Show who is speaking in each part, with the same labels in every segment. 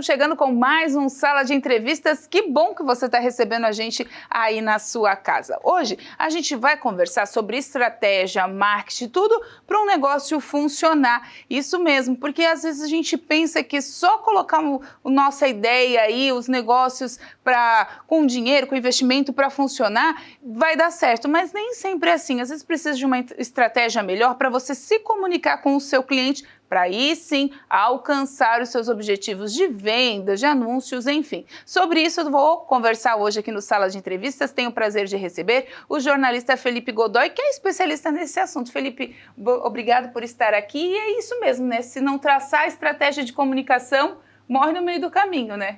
Speaker 1: estamos chegando com mais um Sala de Entrevistas. Que bom que você está recebendo a gente aí na sua casa. Hoje a gente vai conversar sobre estratégia, marketing, tudo para um negócio funcionar. Isso mesmo, porque às vezes a gente pensa que só colocar nossa ideia aí, os negócios com dinheiro, com investimento para funcionar, vai dar certo. Mas nem sempre é assim. Às vezes precisa de uma estratégia melhor para você se comunicar com o seu cliente, para aí sim alcançar os seus objetivos de venda, de anúncios, enfim. Sobre isso eu vou conversar hoje aqui no Sala de Entrevistas. Tenho o prazer de receber o jornalista Felipe Godoy, que é especialista nesse assunto. Felipe, obrigado por estar aqui. E é isso mesmo, né? Se não traçar a estratégia de comunicação, morre no meio do caminho, né?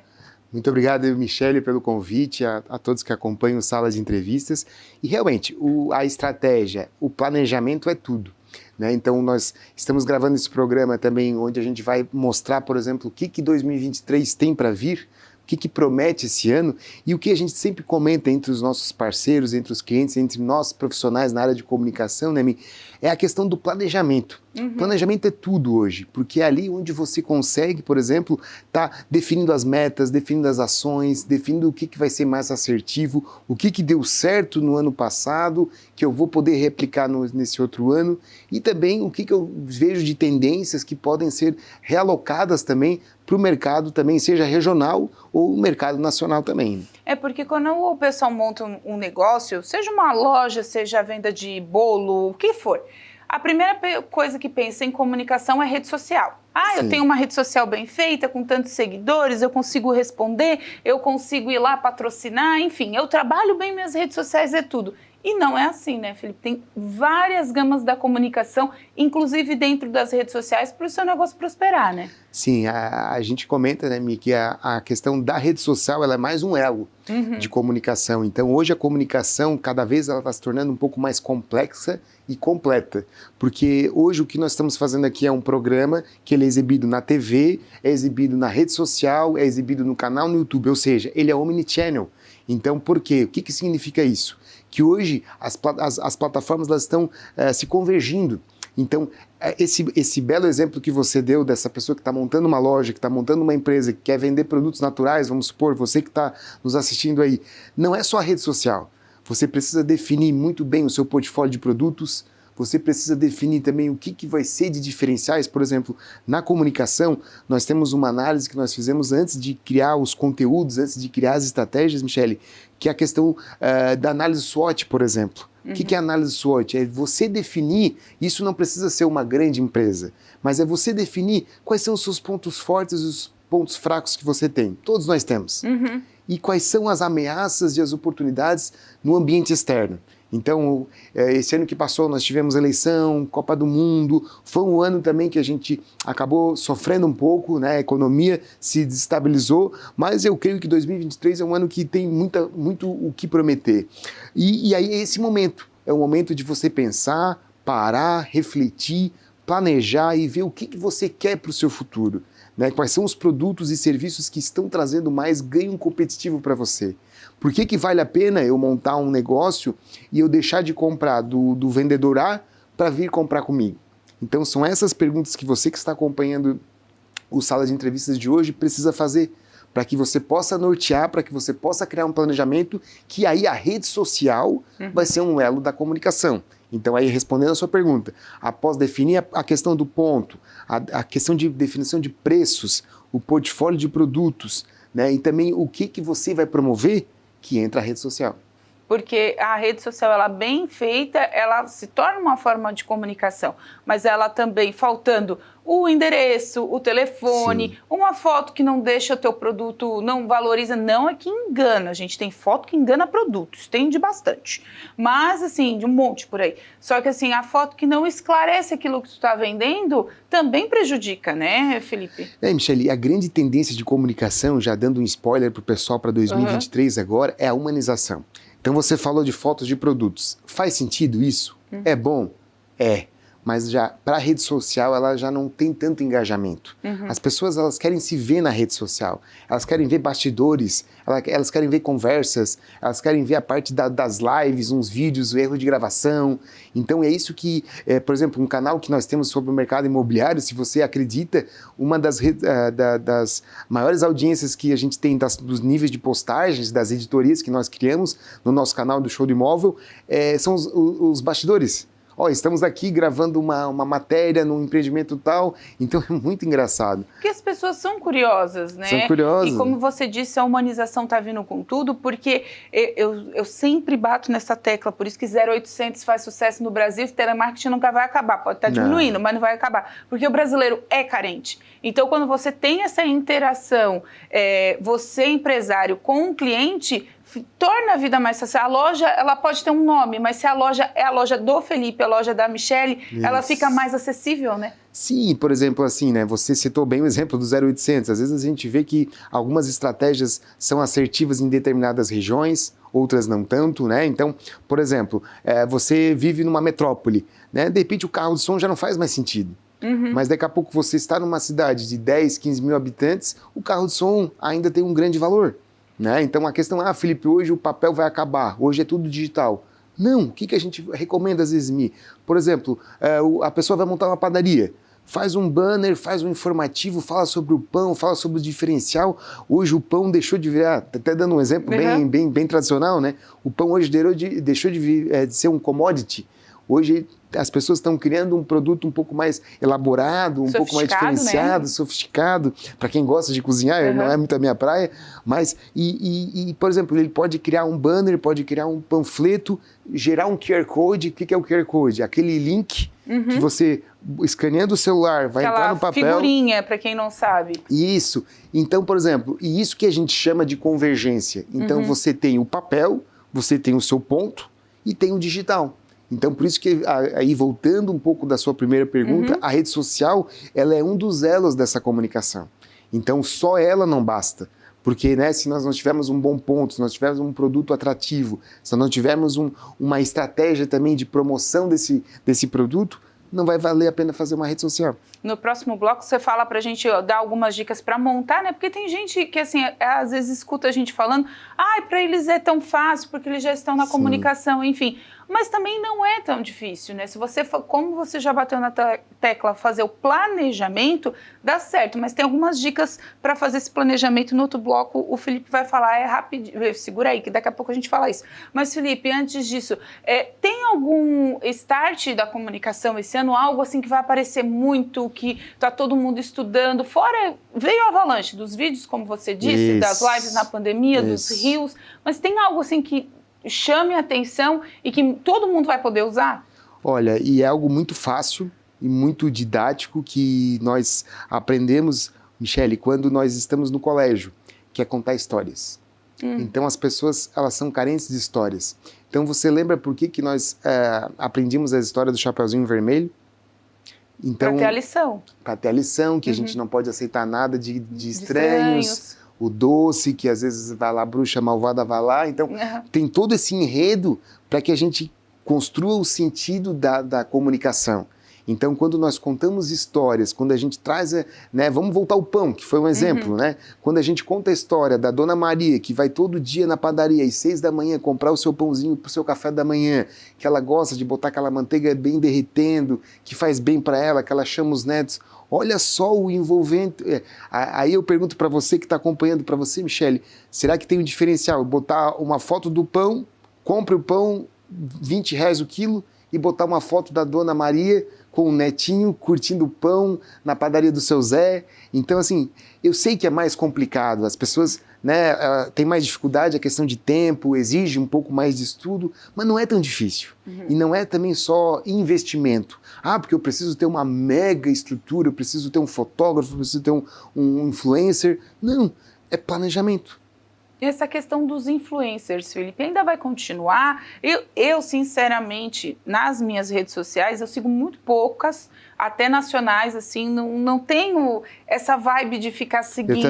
Speaker 2: Muito obrigado, Michele, pelo convite, a todos que acompanham o Sala de Entrevistas. E realmente, a estratégia, o planejamento é tudo. Né? Então, nós estamos gravando esse programa também, onde a gente vai mostrar, por exemplo, o que 2023 tem para vir, o que promete esse ano e o que a gente sempre comenta entre os nossos parceiros, entre os clientes, entre nós profissionais na área de comunicação, né, Mi? É a questão do planejamento. Planejamento é tudo hoje, porque é ali onde você consegue, por exemplo, tá definindo as metas, definindo as ações, definindo o que vai ser mais assertivo, o que deu certo no ano passado, que eu vou poder replicar nesse outro ano, e também o que eu vejo de tendências que podem ser realocadas também para o mercado também, seja regional ou mercado nacional também.
Speaker 1: É porque quando o pessoal monta um negócio, seja uma loja, seja a venda de bolo, o que for, a primeira coisa que pensa em comunicação é rede social.
Speaker 2: Sim.
Speaker 1: Eu tenho uma rede social bem feita, com tantos seguidores, eu consigo responder, eu consigo ir lá patrocinar, enfim, eu trabalho bem minhas redes sociais, é tudo. E não é assim, né, Felipe? Tem várias gamas da comunicação, inclusive dentro das redes sociais, para o seu negócio prosperar, né?
Speaker 2: Sim, a gente comenta, né, Mi, que a questão da rede social ela é mais um elo de comunicação. Então, hoje a comunicação, cada vez ela está se tornando um pouco mais complexa e completa. Porque hoje o que nós estamos fazendo aqui é um programa que ele é exibido na TV, é exibido na rede social, é exibido no canal no YouTube, ou seja, ele é omnichannel. Então, por quê? O que significa isso? Que hoje as plataformas elas estão se convergindo. Então, esse belo exemplo que você deu dessa pessoa que está montando uma loja, que está montando uma empresa, que quer vender produtos naturais, vamos supor, você que está nos assistindo aí, não é só a rede social. Você precisa definir muito bem o seu portfólio de produtos, você precisa definir também o que vai ser de diferenciais. Por exemplo, na comunicação, nós temos uma análise que nós fizemos antes de criar os conteúdos, antes de criar as estratégias, Michele, que é a questão da análise SWOT, por exemplo. O que é análise SWOT? É você definir, isso não precisa ser uma grande empresa, mas é você definir quais são os seus pontos fortes e os pontos fracos que você tem. Todos nós temos. E quais são as ameaças e as oportunidades no ambiente externo. Então, esse ano que passou, nós tivemos eleição, Copa do Mundo, foi um ano também que a gente acabou sofrendo um pouco, né? A economia se desestabilizou, mas eu creio que 2023 é um ano que tem muito o que prometer. E aí é esse momento, é o momento de você pensar, parar, refletir, planejar e ver o que você quer para o seu futuro. Né? Quais são os produtos e serviços que estão trazendo mais ganho competitivo para você? Por que vale a pena eu montar um negócio e eu deixar de comprar do vendedor A para vir comprar comigo? Então são essas perguntas que você que está acompanhando o Sala de Entrevistas de hoje precisa fazer para que você possa nortear, para que você possa criar um planejamento que aí a rede social vai ser um elo da comunicação. Então aí respondendo a sua pergunta, após definir a questão do ponto, a questão de definição de preços, o portfólio de produtos, né, e também o que você vai promover, que entra a rede social.
Speaker 1: Porque a rede social, ela bem feita, ela se torna uma forma de comunicação, mas ela também, faltando o endereço, o telefone, sim, uma foto que não deixa o teu produto, não valoriza, não é que engana, a gente tem foto que engana produtos, tem de bastante, mas assim, de um monte por aí, só que assim, a foto que não esclarece aquilo que tu está vendendo, também prejudica, né, Felipe?
Speaker 2: Michele, a grande tendência de comunicação, já dando um spoiler para o pessoal para 2023 agora, é a humanização. Então você falou de fotos de produtos. Faz sentido isso? É bom? É. mas já para a rede social ela já não tem tanto engajamento. As pessoas elas querem se ver na rede social, elas querem ver bastidores, elas querem ver conversas, elas querem ver a parte das lives, uns vídeos, o erro de gravação. Então é isso que, por exemplo, um canal que nós temos sobre o mercado imobiliário, se você acredita, uma das maiores audiências que a gente tem dos níveis de postagens, das editorias que nós criamos no nosso canal do Show do Imóvel, são os bastidores. Ó, estamos aqui gravando uma matéria num empreendimento tal, então é muito engraçado.
Speaker 1: Porque as pessoas são curiosas, né?
Speaker 2: São curiosas.
Speaker 1: E como você disse, a humanização está vindo com tudo, porque eu sempre bato nessa tecla, por isso que 0800 faz sucesso no Brasil, telemarketing nunca vai acabar, pode estar diminuindo, mas não vai acabar, porque o brasileiro é carente. Então, quando você tem essa interação, você empresário com um cliente, torna a vida mais fácil. A loja, ela pode ter um nome, mas se a loja é a loja do Felipe, a loja da Michele, ela fica mais acessível, né?
Speaker 2: Sim, por exemplo, assim, né? Você citou bem o exemplo do 0800. Às vezes a gente vê que algumas estratégias são assertivas em determinadas regiões, outras não tanto, né? Então, por exemplo, você vive numa metrópole, né? De repente o carro de som já não faz mais sentido. Mas daqui a pouco você está numa cidade de 10, 15 mil habitantes, o carro de som ainda tem um grande valor. Né? Então a questão, Felipe, hoje o papel vai acabar, hoje é tudo digital. Não, o que a gente recomenda às vezes, por exemplo, a pessoa vai montar uma padaria, faz um banner, faz um informativo, fala sobre o pão, fala sobre o diferencial. Hoje o pão deixou de virar, até dando um exemplo bem tradicional, né? O pão hoje deixou de ser um commodity. Hoje as pessoas estão criando um produto um pouco mais elaborado, um pouco mais diferenciado, né? Sofisticado, para quem gosta de cozinhar, não é muito a minha praia, mas, por exemplo, ele pode criar um banner, pode criar um panfleto, gerar um QR Code. O que é o QR Code? Aquele link que você, escaneando o celular, vai entrar no papel.
Speaker 1: Figurinha, para quem não sabe.
Speaker 2: Isso. Então, por exemplo, e isso que a gente chama de convergência. Então, você tem o papel, você tem o seu ponto e tem o digital. Então, por isso que, aí voltando um pouco da sua primeira pergunta, a rede social, ela é um dos elos dessa comunicação. Então, só ela não basta. Porque, né, se nós não tivermos um bom ponto, se nós tivermos um produto atrativo, se nós não tivermos uma estratégia também de promoção desse produto, não vai valer a pena fazer uma rede social.
Speaker 1: No próximo bloco você fala pra gente, dar algumas dicas para montar, né? Porque tem gente que, assim, às vezes escuta a gente falando, para eles é tão fácil, porque eles já estão na comunicação, enfim. Mas também não é tão difícil, né? Se você, como você já bateu na tecla, fazer o planejamento, dá certo. Mas tem algumas dicas para fazer esse planejamento. No outro bloco, o Felipe vai falar, rapidinho, segura aí, que daqui a pouco a gente fala isso. Mas, Felipe, antes disso, tem algum start da comunicação esse ano? Algo assim que vai aparecer muito, que tá todo mundo estudando? Fora, veio a avalanche dos vídeos, como você disse, das lives na pandemia, dos reels. Mas tem algo assim que chame a atenção e que todo mundo vai poder usar?
Speaker 2: Olha, e é algo muito fácil e muito didático que nós aprendemos, Michele, quando nós estamos no colégio, que é contar histórias. Então as pessoas, elas são carentes de histórias. Então você lembra por que nós aprendemos a história do Chapeuzinho Vermelho? Então,
Speaker 1: para ter a lição.
Speaker 2: Para ter a lição, que a gente não pode aceitar nada de estranhos. O doce, que às vezes vai lá, a bruxa malvada vai lá. Então, tem todo esse enredo para que a gente construa o sentido da comunicação. Então, quando nós contamos histórias, quando a gente traz, né, vamos voltar ao pão, que foi um exemplo, né? Quando a gente conta a história da Dona Maria, que vai todo dia na padaria às 6 da manhã comprar o seu pãozinho para o seu café da manhã, que ela gosta de botar aquela manteiga bem derretendo, que faz bem para ela, que ela chama os netos. Olha só o envolvente. Aí eu pergunto para você que está acompanhando, para você, Michele, será que tem um diferencial? Botar uma foto do pão, compre o pão, R$20 o quilo, e botar uma foto da Dona Maria com o netinho curtindo o pão na padaria do seu Zé. Então, assim, eu sei que é mais complicado, as pessoas, né, têm mais dificuldade, a questão de tempo, exige um pouco mais de estudo, mas não é tão difícil. E não é também só investimento. Porque eu preciso ter uma mega estrutura, eu preciso ter um fotógrafo, eu preciso ter um influencer. Não, é planejamento.
Speaker 1: Essa questão dos influencers, Felipe, ainda vai continuar? Eu, sinceramente, nas minhas redes sociais, eu sigo muito poucas, até nacionais, assim, não tenho essa vibe de ficar seguindo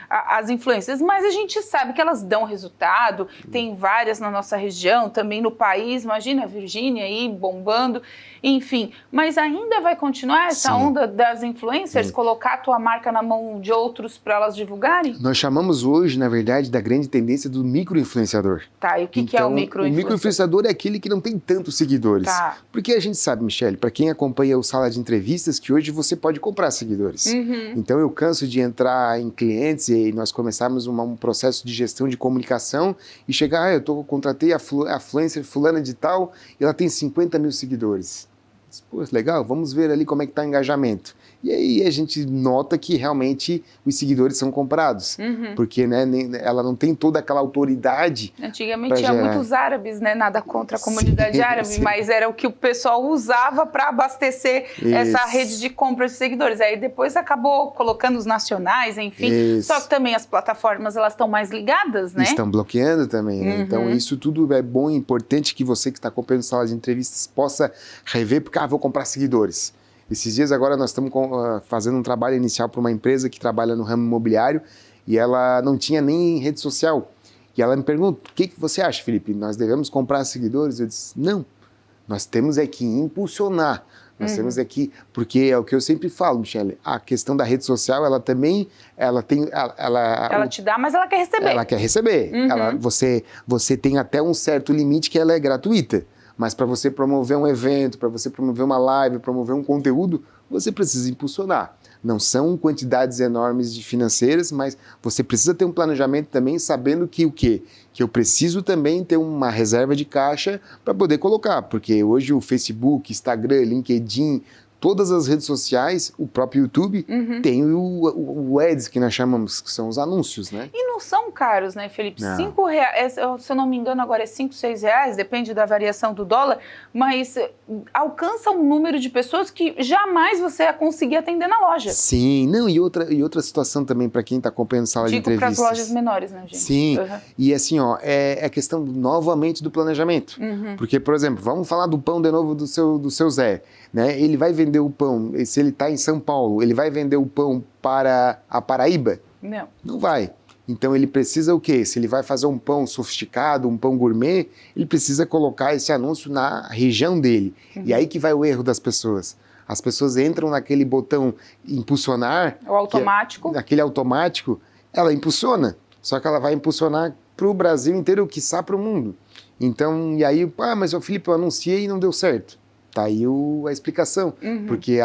Speaker 1: as influências, mas a gente sabe que elas dão resultado, tem várias na nossa região, também no país, imagina a Virgínia aí bombando, enfim, mas ainda vai continuar essa onda das influencers, colocar a tua marca na mão de outros para elas divulgarem?
Speaker 2: Nós chamamos hoje, na verdade, da grande tendência do micro-influenciador.
Speaker 1: Tá, e o que é o micro-influenciador?
Speaker 2: O micro-influenciador é aquele que não tem tantos seguidores.
Speaker 1: Tá.
Speaker 2: Porque a gente sabe, Michele, para quem acompanha o Sala de Entrevistas, que hoje você pode comprar seguidores. Então eu canso de entrar em clientes e nós começarmos um processo de gestão de comunicação e chegar, eu contratei a influencer fulana de tal e ela tem 50 mil seguidores. Pô, legal, vamos ver ali como é que está o engajamento. E aí a gente nota que realmente os seguidores são comprados, porque né, ela não tem toda aquela autoridade.
Speaker 1: Antigamente tinha muitos árabes, né? Nada contra a comunidade árabe, mas era o que o pessoal usava para abastecer essa rede de compra de seguidores. Aí depois acabou colocando os nacionais, enfim. Só que também as plataformas elas estão mais ligadas, né?
Speaker 2: Estão bloqueando também, né? Então isso tudo é bom e importante que você que está acompanhando Sala de Entrevistas possa rever, porque vou comprar seguidores. Esses dias agora nós estamos fazendo um trabalho inicial para uma empresa que trabalha no ramo imobiliário e ela não tinha nem rede social. E ela me pergunta, o que você acha, Felipe? Nós devemos comprar seguidores? Eu disse, não, nós temos é que impulsionar. Nós temos é que, porque é o que eu sempre falo, Michele, a questão da rede social, ela também, ela
Speaker 1: te dá, mas ela quer receber.
Speaker 2: Ela quer receber. Você tem até um certo limite que ela é gratuita. Mas para você promover um evento, para você promover uma live, promover um conteúdo, você precisa impulsionar. Não são quantidades enormes de financeiras, mas você precisa ter um planejamento também, sabendo que o quê? Que eu preciso também ter uma reserva de caixa para poder colocar, porque hoje o Facebook, Instagram, LinkedIn, todas as redes sociais, o próprio YouTube, tem o Ads, que nós chamamos, que são os anúncios, né?
Speaker 1: E não são caros, né, Felipe? R$5, se eu não me engano, agora é R$5, R$6, depende da variação do dólar, mas alcança um número de pessoas que jamais você ia conseguir atender na loja.
Speaker 2: Sim, não, e outra situação também para quem está acompanhando Sala de Entrevistas.
Speaker 1: Digo para as lojas menores, né, gente?
Speaker 2: Sim, e assim, ó, é questão novamente do planejamento. Porque, por exemplo, vamos falar do pão de novo do seu Zé, né? Ele vai vender o pão, se ele está em São Paulo, ele vai vender o pão para a Paraíba?
Speaker 1: Não.
Speaker 2: Não vai. Então ele precisa o quê? Se ele vai fazer um pão sofisticado, um pão gourmet, ele precisa colocar esse anúncio na região dele. E aí que vai o erro das pessoas. As pessoas entram naquele botão impulsionar.
Speaker 1: O automático.
Speaker 2: Naquele automático, ela impulsiona. Só que ela vai impulsionar para o Brasil inteiro, quiçá para o mundo. Então, e aí, mas o Felipe, eu anunciei e não deu certo. Tá aí a explicação, porque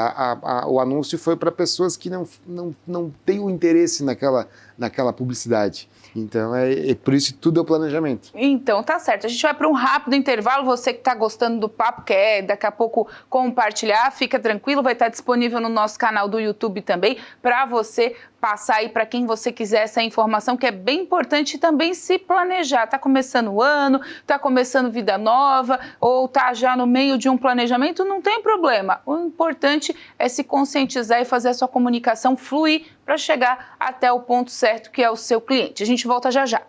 Speaker 2: o anúncio foi para pessoas que não têm o interesse naquela publicidade. Então, é por isso que tudo é o planejamento.
Speaker 1: Então, tá certo. A gente vai para um rápido intervalo. Você que está gostando do papo, quer daqui a pouco compartilhar, fica tranquilo, vai estar disponível no nosso canal do YouTube também, para você passar aí para quem você quiser essa informação, que é bem importante também se planejar. Tá começando o ano, tá começando vida nova, ou tá já no meio de um planejamento, não tem problema. O importante é se conscientizar e fazer a sua comunicação fluir para chegar até o ponto certo, que é o seu cliente. A gente volta já já.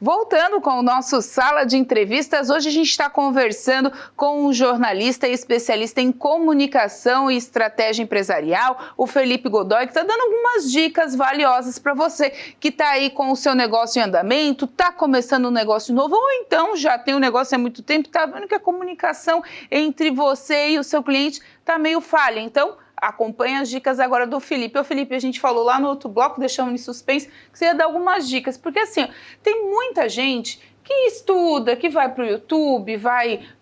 Speaker 1: Voltando com o nosso Sala de Entrevistas, hoje a gente está conversando com um jornalista e especialista em comunicação e estratégia empresarial, o Felipe Godoy, que está dando algumas dicas valiosas para você que está aí com o seu negócio em andamento, está começando um negócio novo, ou então já tem um negócio há muito tempo, está vendo que a comunicação entre você e o seu cliente está meio falha. Então, acompanha as dicas agora do Felipe. Ô Felipe, a gente falou lá no outro bloco, deixamos em suspense, que você ia dar algumas dicas, porque assim, tem muita gente que estuda, que vai para o YouTube,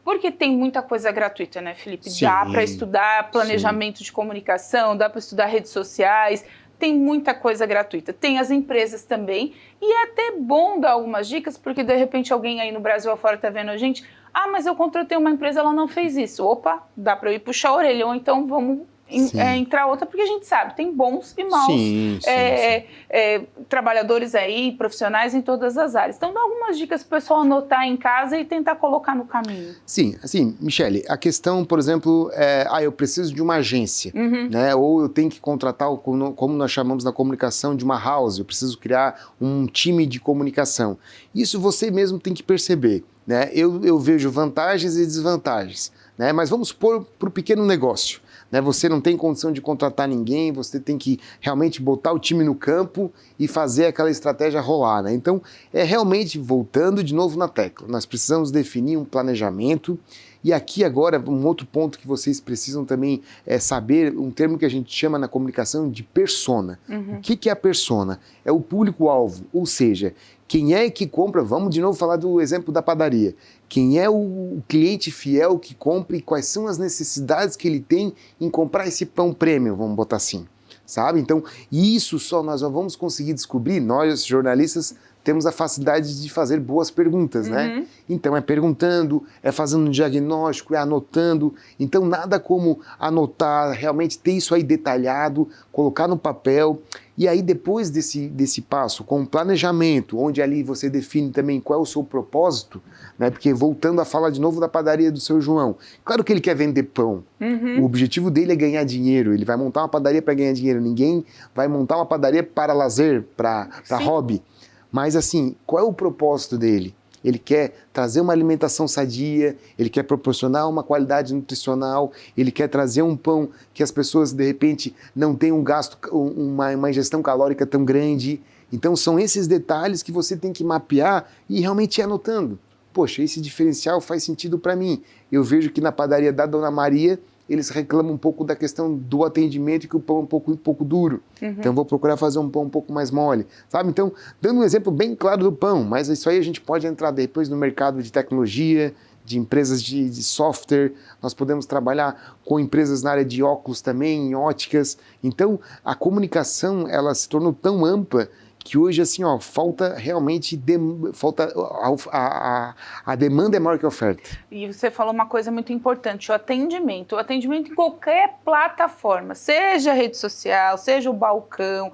Speaker 1: porque tem muita coisa gratuita, né, Felipe?
Speaker 2: Sim.
Speaker 1: Dá para estudar planejamento de comunicação, dá para estudar redes sociais, tem muita coisa gratuita. Tem as empresas também, e é até bom dar algumas dicas, porque de repente alguém aí no Brasil afora está vendo a gente, mas eu contratei uma empresa, ela não fez isso. Opa, dá para eu ir puxar a orelha, ou então vamos entrar outra, porque a gente sabe, tem bons e maus trabalhadores aí, profissionais em todas as áreas. Então, dá algumas dicas para o pessoal anotar em casa e tentar colocar no caminho.
Speaker 2: Sim, assim, Michele, a questão, por exemplo, eu preciso de uma agência, né? Ou eu tenho que contratar, como nós chamamos na comunicação, de uma house, eu preciso criar um time de comunicação. Isso você mesmo tem que perceber, né? Eu vejo vantagens e desvantagens, né? Mas vamos pôr para o pequeno negócio. Né, você não tem condição de contratar ninguém, você tem que realmente botar o time no campo e fazer aquela estratégia rolar. Né? Então, realmente, voltando de novo na tecla, nós precisamos definir um planejamento. E aqui agora, um outro ponto que vocês precisam também saber, um termo que a gente chama na comunicação de persona. O que é a persona? É o público-alvo, ou seja, quem é que compra, vamos de novo falar do exemplo da padaria, quem é o cliente fiel que compra e quais são as necessidades que ele tem em comprar esse pão premium, vamos botar assim, sabe? Então, isso só nós vamos conseguir descobrir, nós jornalistas temos a facilidade de fazer boas perguntas, né? Então, é perguntando, é fazendo um diagnóstico, é anotando. Então, nada como anotar, realmente ter isso aí detalhado, colocar no papel. E aí, depois desse passo, com o planejamento, onde ali você define também qual é o seu propósito, né? Porque, voltando a falar de novo da padaria do seu João, claro que ele quer vender pão. O objetivo dele é ganhar dinheiro. Ele vai montar uma padaria para ganhar dinheiro. Ninguém vai montar uma padaria para lazer, para hobby. Mas assim, qual é o propósito dele? Ele quer trazer uma alimentação sadia, ele quer proporcionar uma qualidade nutricional, ele quer trazer um pão que as pessoas, de repente, não tenham um gasto, uma ingestão calórica tão grande. Então, são esses detalhes que você tem que mapear e realmente ir anotando. Poxa, esse diferencial faz sentido para mim. Eu vejo que na padaria da Dona Maria, eles reclamam um pouco da questão do atendimento e que o pão é um pouco duro. Então, vou procurar fazer um pão um pouco mais mole, sabe? Então, dando um exemplo bem claro do pão, mas isso aí a gente pode entrar depois no mercado de tecnologia, de empresas de software, nós podemos trabalhar com empresas na área de óculos também, em óticas. Então, a comunicação, ela se tornou tão ampla que hoje, assim, falta realmente, a demanda é maior que a oferta.
Speaker 1: E você falou uma coisa muito importante, o atendimento em qualquer plataforma, seja rede social, seja o balcão,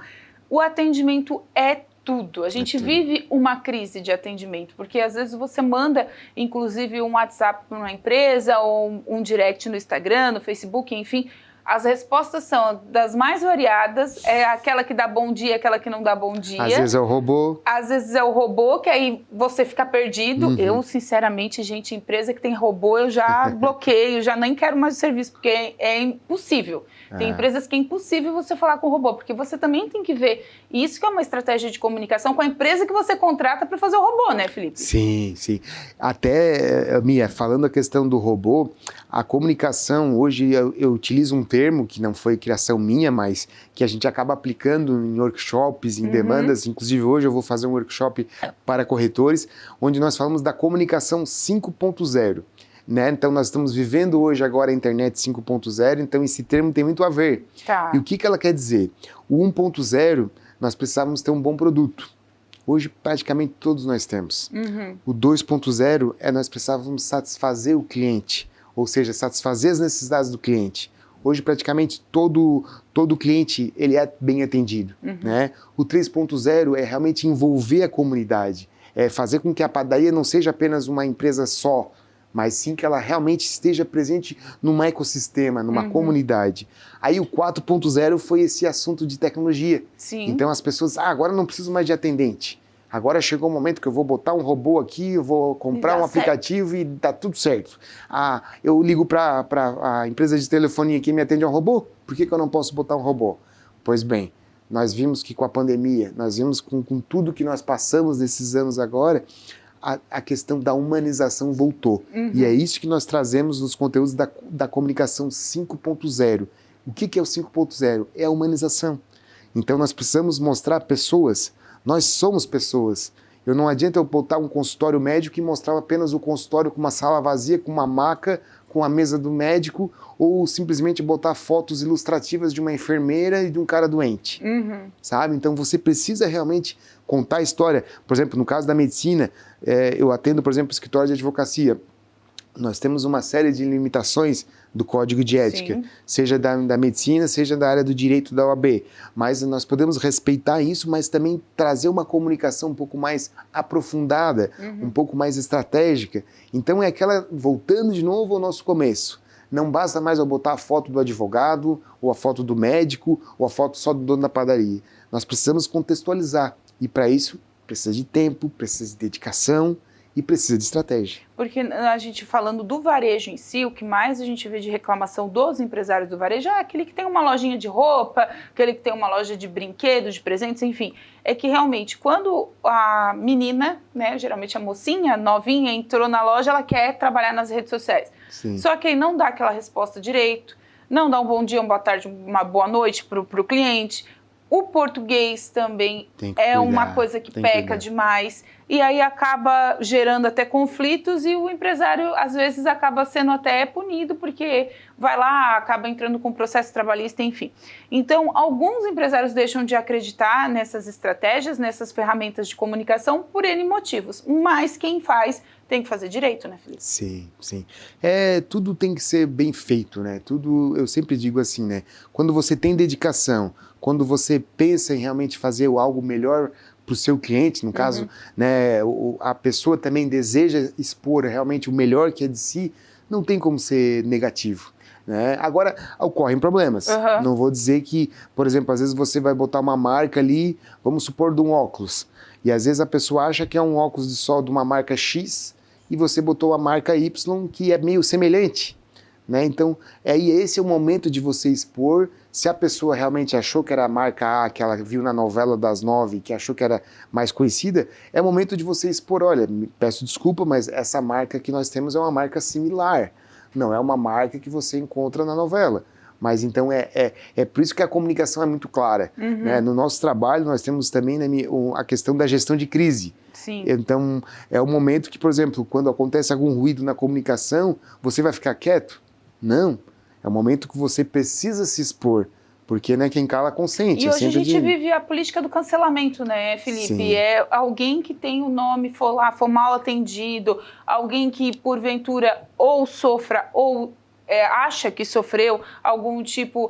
Speaker 1: o atendimento é tudo. A gente vive uma crise de atendimento, porque às vezes você manda, inclusive, um WhatsApp para uma empresa, ou um direct no Instagram, no Facebook, enfim. As respostas são das mais variadas, é aquela que dá bom dia, aquela que não dá bom dia.
Speaker 2: Às vezes é o robô.
Speaker 1: Às vezes é o robô, que aí você fica perdido. Eu, sinceramente, gente, empresa que tem robô, eu já bloqueio, já nem quero mais o serviço, porque é impossível. Tem empresas que é impossível você falar com o robô, porque você também tem que ver. Isso que é uma estratégia de comunicação com a empresa que você contrata para fazer o robô, né, Felipe?
Speaker 2: Sim, sim. Até, Mia, falando a questão do robô, a comunicação, hoje eu utilizo um termo que não foi criação minha, mas que a gente acaba aplicando em workshops, em demandas. Inclusive, hoje eu vou fazer um workshop para corretores, onde nós falamos da comunicação 5.0. Né? Então, nós estamos vivendo hoje agora a internet 5.0, então esse termo tem muito a ver. E o que ela quer dizer? O 1.0, nós precisávamos ter um bom produto. Hoje, praticamente todos nós temos. O 2.0 nós precisávamos satisfazer o cliente, ou seja, satisfazer as necessidades do cliente. Hoje, praticamente, todo cliente ele é bem atendido. Né? O 3.0 é realmente envolver a comunidade, é fazer com que a padaria não seja apenas uma empresa só, mas sim que ela realmente esteja presente num ecossistema, numa comunidade. Aí o 4.0 foi esse assunto de tecnologia. Então as pessoas, agora não preciso mais de atendente. Agora chegou o momento que eu vou botar um robô aqui, eu vou comprar um aplicativo e tá tudo certo. Eu ligo para a empresa de telefonia que me atende a um robô, por que eu não posso botar um robô? Pois bem, nós vimos que com a pandemia, nós vimos com tudo que nós passamos nesses anos agora, a questão da humanização voltou. E é isso que nós trazemos nos conteúdos da comunicação 5.0. O que é o 5.0? É a humanização. Então nós precisamos mostrar pessoas, nós somos pessoas. Não adianta eu botar um consultório médico e mostrar apenas o consultório com uma sala vazia, com uma maca, com a mesa do médico, ou simplesmente botar fotos ilustrativas de uma enfermeira e de um cara doente, sabe? Então você precisa realmente contar a história. Por exemplo, no caso da medicina, eu atendo, por exemplo, escritório de advocacia. nós temos uma série de limitações do Código de Ética,
Speaker 1: Sim.
Speaker 2: seja da medicina, seja da área do direito da OAB. Mas nós podemos respeitar isso, mas também trazer uma comunicação um pouco mais aprofundada, um pouco mais estratégica. Então é aquela, voltando de novo ao nosso começo, não basta mais eu botar a foto do advogado, ou a foto do médico, ou a foto só do dono da padaria. Nós precisamos contextualizar, e para isso precisa de tempo, precisa de dedicação, e precisa de estratégia.
Speaker 1: Porque a gente falando do varejo em si, o que mais a gente vê de reclamação dos empresários do varejo é aquele que tem uma lojinha de roupa, aquele que tem uma loja de brinquedos, de presentes, enfim. É que realmente quando a menina, né, geralmente a mocinha, novinha, entrou na loja, ela quer trabalhar nas redes sociais.
Speaker 2: Sim.
Speaker 1: Só que aí não dá aquela resposta direito, não dá um bom dia, uma boa tarde, uma boa noite para o cliente. O português também é uma coisa que peca demais e aí acaba gerando até conflitos e o empresário às vezes acaba sendo até punido porque vai lá, acaba entrando com processo trabalhista, enfim. Então, alguns empresários deixam de acreditar nessas estratégias, nessas ferramentas de comunicação por N motivos, mas quem faz tem que fazer direito, né, Felipe?
Speaker 2: Sim, sim. Tudo tem que ser bem feito, né? Tudo, eu sempre digo assim, né? Quando você tem dedicação, quando você pensa em realmente fazer algo melhor para o seu cliente, no caso, né, a pessoa também deseja expor realmente o melhor que é de si, não tem como ser negativo. Né? Agora, ocorrem problemas. Não vou dizer que, por exemplo, às vezes você vai botar uma marca ali, vamos supor, de um óculos, e às vezes a pessoa acha que é um óculos de sol de uma marca X, e você botou a marca Y, que é meio semelhante. Né? Então, esse é o momento de você expor. Se a pessoa realmente achou que era a marca A, que ela viu na novela das 9, que achou que era mais conhecida, é o momento de você expor, olha, peço desculpa, mas essa marca que nós temos é uma marca similar, não é uma marca que você encontra na novela. Mas então é por isso que a comunicação é muito clara. Né? No nosso trabalho nós temos também, né, a questão da gestão de crise.
Speaker 1: Sim.
Speaker 2: Então é o momento que, por exemplo, quando acontece algum ruído na comunicação, você vai ficar quieto? Não, é o momento que você precisa se expor, porque né, quem cala consente.
Speaker 1: E hoje a gente vive a política do cancelamento, né, Felipe?
Speaker 2: Sim.
Speaker 1: É alguém que tem o nome, for mal atendido, alguém que porventura ou sofra ou acha que sofreu algum tipo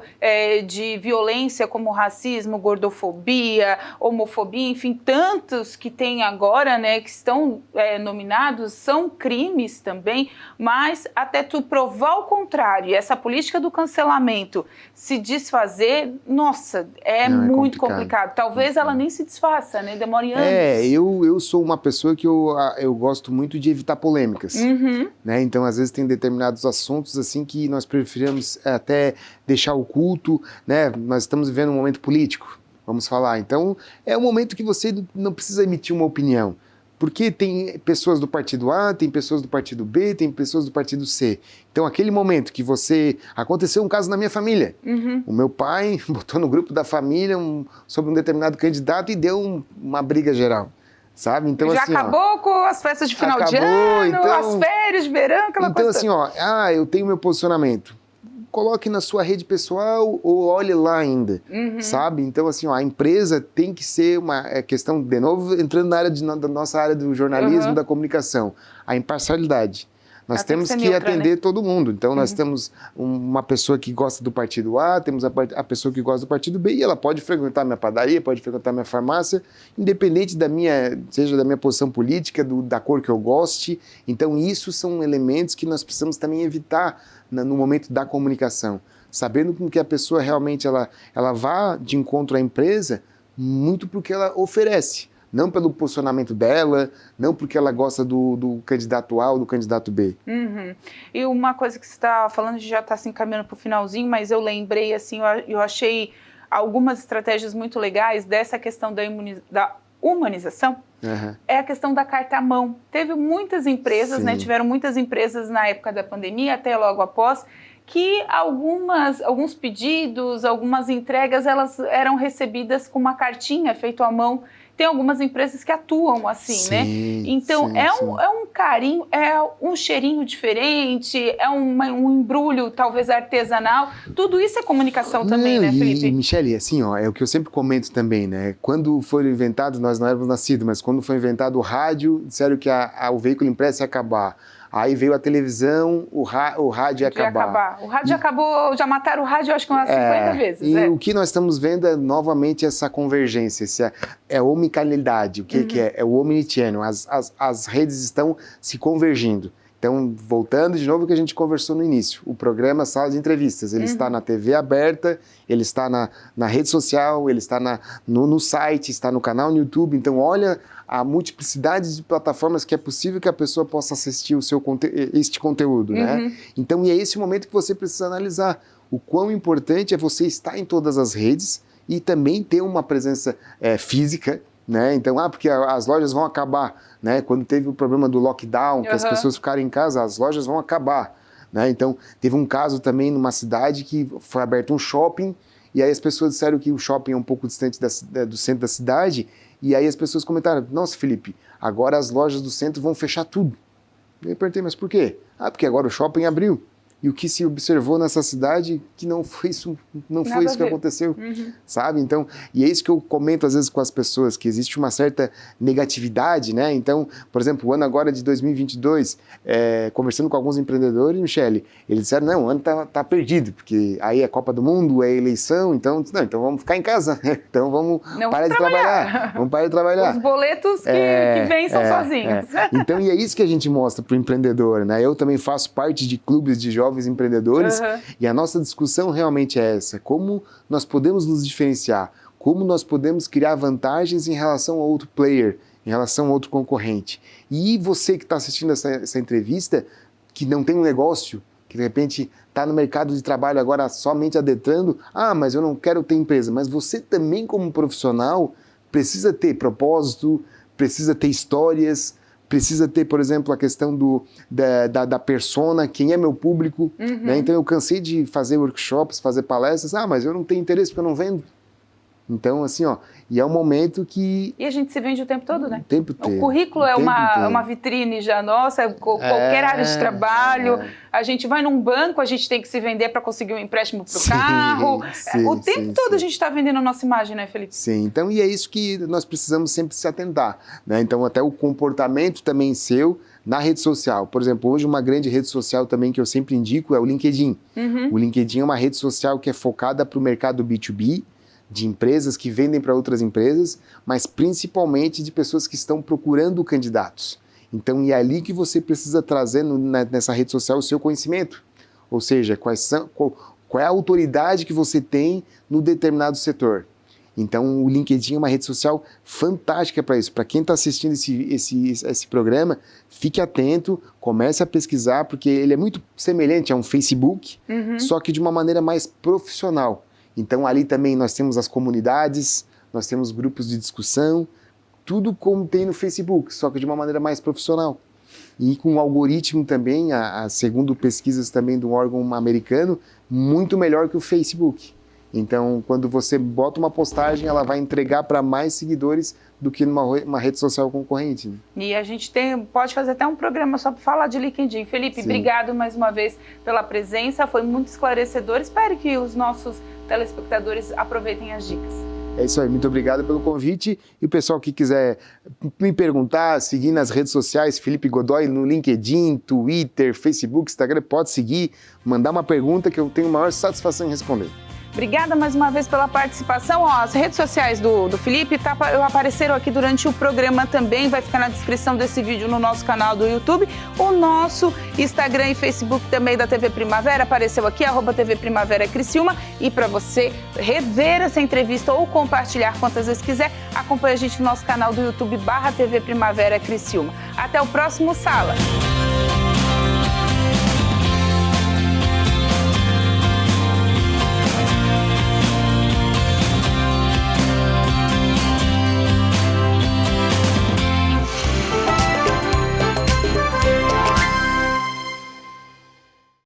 Speaker 1: de violência como racismo, gordofobia, homofobia, enfim, tantos que tem agora, né, que estão nominados, são crimes também, mas até tu provar o contrário, e essa política do cancelamento se desfazer, nossa, muito complicado. Talvez ela nem se desfaça, né, demore anos.
Speaker 2: Eu sou uma pessoa que eu gosto muito de evitar polêmicas, né, então às vezes tem determinados assuntos assim que nós preferimos até deixar oculto, né? Nós estamos vivendo um momento político, vamos falar. Então, é um momento que você não precisa emitir uma opinião, porque tem pessoas do partido A, tem pessoas do partido B, tem pessoas do partido C. Então, aquele momento que aconteceu um caso na minha família. O meu pai botou no grupo da família sobre um determinado candidato e deu uma briga geral. Sabe? Então,
Speaker 1: já
Speaker 2: assim,
Speaker 1: acabou com as festas de final de ano, então, as férias de verão, aquela coisa.
Speaker 2: Então, assim, eu tenho meu posicionamento. Coloque na sua rede pessoal ou olhe lá ainda, sabe? Então, assim, a empresa tem que ser uma questão, de novo, entrando na área da nossa área do jornalismo, da comunicação, a imparcialidade. Nós temos que atender todo mundo. Então, nós temos uma pessoa que gosta do partido A, temos a pessoa que gosta do partido B, e ela pode frequentar minha padaria, pode frequentar minha farmácia, independente seja da minha posição política, da cor que eu goste. Então, isso são elementos que nós precisamos também evitar no momento da comunicação. Sabendo com que a pessoa realmente ela vá de encontro à empresa muito porque ela oferece. Não pelo posicionamento dela, não porque ela gosta do candidato A ou do candidato B.
Speaker 1: E uma coisa que você está falando, a gente já está se encaminhando para o finalzinho, mas eu lembrei, assim, eu achei algumas estratégias muito legais dessa questão da humanização. É a questão da carta à mão. Teve muitas empresas, né, tiveram muitas empresas na época da pandemia, até logo após, que alguns pedidos, algumas entregas, elas eram recebidas com uma cartinha feita à mão. Tem algumas empresas que atuam assim, né? Então, é um carinho, é um cheirinho diferente, é um embrulho, talvez, artesanal. Tudo isso é comunicação também, né, Felipe?
Speaker 2: E, Michele, assim, é o que eu sempre comento também, né? Quando foi inventado, nós não éramos nascidos, mas quando foi inventado o rádio, disseram que o veículo impresso ia acabar. Aí veio a televisão, o rádio ia acabar.
Speaker 1: O rádio acabou, já mataram o rádio acho que umas 50 vezes.
Speaker 2: E o que nós estamos vendo é novamente essa convergência, é omnicanalidade. O que é? É o omnichannel, as redes estão se convergindo. Então, voltando de novo ao que a gente conversou no início, o programa Sala de Entrevistas, ele está na TV aberta, ele está na rede social, ele está no site, está no canal no YouTube. Então, olha a multiplicidade de plataformas que é possível que a pessoa possa assistir este conteúdo, né? Então, e é esse o momento que você precisa analisar o quão importante é você estar em todas as redes e também ter uma presença física, né? Então, porque as lojas vão acabar, né? Quando teve o problema do lockdown, que as pessoas ficaram em casa, as lojas vão acabar, né? Então, teve um caso também numa cidade que foi aberto um shopping e aí as pessoas disseram que o shopping é um pouco distante do centro da cidade e aí as pessoas comentaram, nossa, Felipe, agora as lojas do centro vão fechar tudo. Eu perguntei, mas por quê? Porque agora o shopping abriu. E o que se observou nessa cidade que não foi isso que aconteceu, sabe? Então, e é isso que eu comento às vezes com as pessoas, que existe uma certa negatividade, né? Então, por exemplo, o ano agora de 2022, conversando com alguns empreendedores, Michele, eles disseram, não, o ano tá perdido, porque aí é Copa do Mundo, é eleição, então vamos ficar em casa, então vamos parar de trabalhar, vamos parar de trabalhar.
Speaker 1: Os boletos que vêm são sozinhos.
Speaker 2: Então, e é isso que a gente mostra para o empreendedor, né? Eu também faço parte de clubes de jovens empreendedores e a nossa discussão realmente é essa, como nós podemos nos diferenciar, como nós podemos criar vantagens em relação a outro player, em relação a outro concorrente. E você que está assistindo essa entrevista, que não tem um negócio, que de repente está no mercado de trabalho agora somente adentrando, mas eu não quero ter empresa, mas você também como profissional precisa ter propósito, precisa ter histórias, precisa ter, por exemplo, a questão da persona, quem é meu público, né? Então eu cansei de fazer workshops, fazer palestras, mas eu não tenho interesse porque eu não vendo. Então, assim, e é um momento que...
Speaker 1: E a gente se vende o tempo todo, né?
Speaker 2: O tempo todo.
Speaker 1: O currículo é uma vitrine já nossa, qualquer área de trabalho. A gente vai num banco, a gente tem que se vender para conseguir um empréstimo para o carro. O tempo todo a gente está vendendo a nossa imagem, né, Felipe?
Speaker 2: Sim, então, e é isso que nós precisamos sempre se atentar, né? Então, até o comportamento também seu na rede social. Por exemplo, hoje uma grande rede social também que eu sempre indico é o LinkedIn. O LinkedIn é uma rede social que é focada para o mercado B2B, de empresas que vendem para outras empresas, mas principalmente de pessoas que estão procurando candidatos. Então, é ali que você precisa trazer nessa rede social o seu conhecimento. Ou seja, qual é a autoridade que você tem no determinado setor. Então, o LinkedIn é uma rede social fantástica para isso. Para quem está assistindo esse programa, fique atento, comece a pesquisar, porque ele é muito semelhante a um Facebook, só que de uma maneira mais profissional. Então, ali também nós temos as comunidades, nós temos grupos de discussão, tudo como tem no Facebook, só que de uma maneira mais profissional. E com o algoritmo também, segundo pesquisas também de um órgão americano, muito melhor que o Facebook. Então, quando você bota uma postagem, ela vai entregar para mais seguidores do que numa rede social concorrente. Né?
Speaker 1: E a gente pode fazer até um programa só para falar de LinkedIn. Felipe, obrigado mais uma vez pela presença, foi muito esclarecedor. Espero que os nossos telespectadores aproveitem as dicas.
Speaker 2: É isso aí, muito obrigado pelo convite. E o pessoal que quiser me perguntar, seguir nas redes sociais, Felipe Godoy no LinkedIn, Twitter, Facebook, Instagram, pode seguir, mandar uma pergunta que eu tenho a maior satisfação em responder.
Speaker 1: Obrigada mais uma vez pela participação. As redes sociais do Felipe apareceram aqui durante o programa também, vai ficar na descrição desse vídeo no nosso canal do YouTube. O nosso Instagram e Facebook também da TV Primavera apareceu aqui, @TV Primavera Criciúma. E para você rever essa entrevista ou compartilhar quantas vezes quiser, acompanhe a gente no nosso canal do YouTube /TV Primavera Criciúma. Até o próximo Sala!